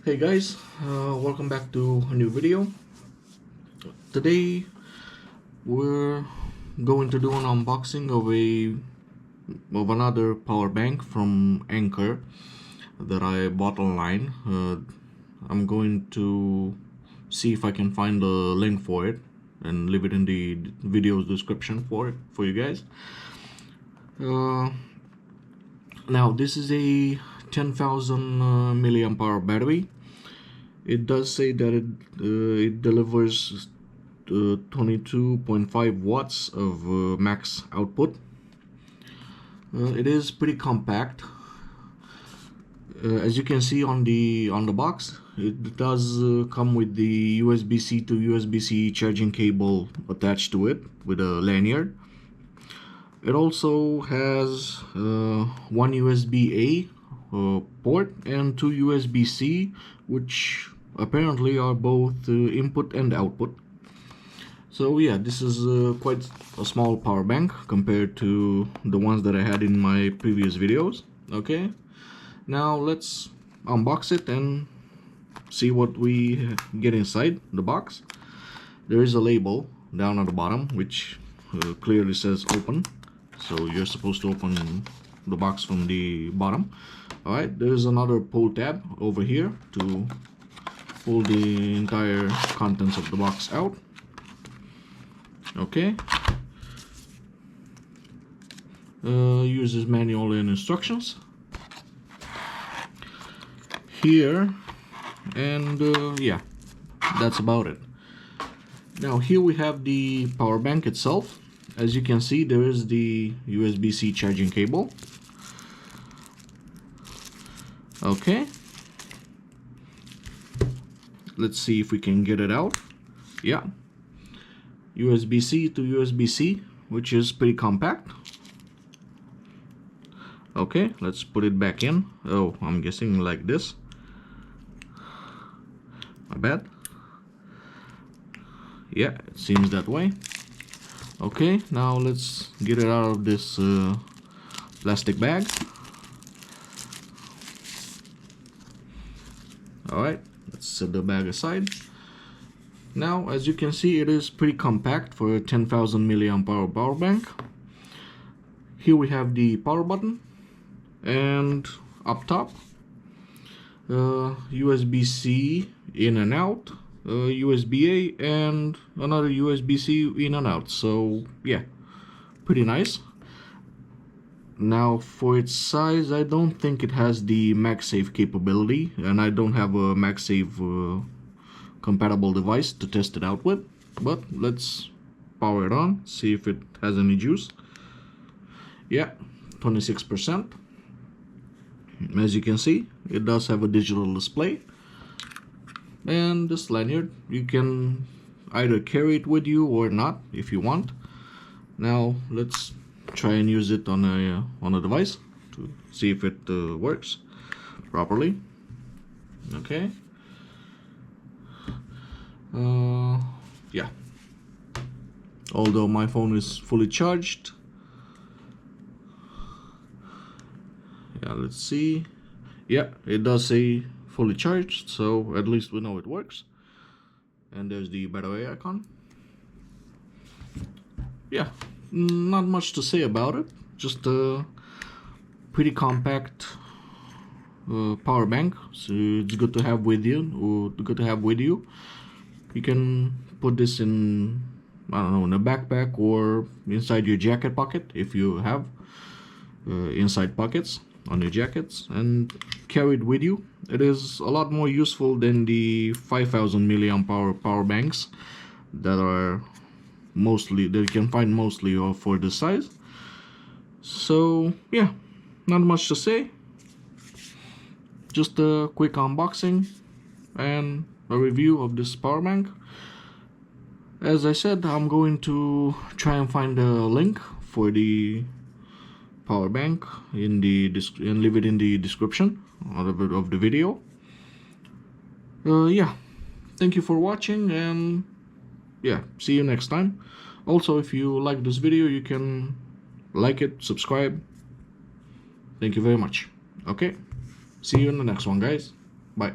Hey guys, welcome back to a new video. Today we're going to do an unboxing of another power bank from Anker that I bought online. I'm going to see if I can find a link for it and leave it in the video's description for you guys. Now this is a 10,000 milliamp hour battery. It does say that it delivers 22.5 watts of max output. It is pretty compact. As you can see on the box, it does come with the USB-C to USB-C charging cable attached to it with a lanyard. It also has one USB-A port and two USB-C, which apparently are both input and output. So yeah, this is quite a small power bank compared to the ones that I had in my previous videos. Okay, now let's unbox it and see what we get inside the box. There is a label down at the bottom which clearly says open, so you're supposed to open the box from the bottom. Alright, there's another pull tab over here to pull the entire contents of the box out. Okay. Uses manual and instructions here, and yeah, that's about it. Now here we have the power bank itself. As you can see, there is the USB-C charging cable. Okay, let's see if we can get it out. Yeah, USB-C to USB-C, which is pretty compact. Okay, let's put it back in. Oh, I'm guessing like this. My bad. Yeah, it seems that way. Okay, now let's get it out of this plastic bag. Alright, let's set the bag aside. Now, as you can see, it is pretty compact for a 10,000 milliamp hour power bank. Here we have the power button, and up top, USB-C in and out, USB-A, and another USB-C in and out. So yeah, pretty nice. Now for its size, I don't think it has the MagSafe capability, and I don't have a MagSafe compatible device to test it out with, but let's power it on, see if it has any juice. Yeah, 26%. As you can see, it does have a digital display, and this lanyard, you can either carry it with you or not if you want. Now let's try and use it on a device to see if it works properly. Okay. Yeah, although my phone is fully charged. Yeah, let's see. Yeah, it does say fully charged, so at least we know it works. And there's the battery icon. Yeah, not much to say about it, just a pretty compact power bank, so it's good to have with you, You can put this in, I don't know, in a backpack or inside your jacket pocket if you have inside pockets on your jackets, and carry it with you. It is a lot more useful than the 5,000 milliamp hour power banks that you can find mostly for this size. So yeah, not much to say, just a quick unboxing and a review of this power bank. As I said, I'm going to try and find a link for the power bank and leave it in the description of the video. Yeah, thank you for watching, and yeah, see you next time. Also, if you like this video, you can like it, subscribe. Thank you very much. Okay, see you in the next one, guys. Bye.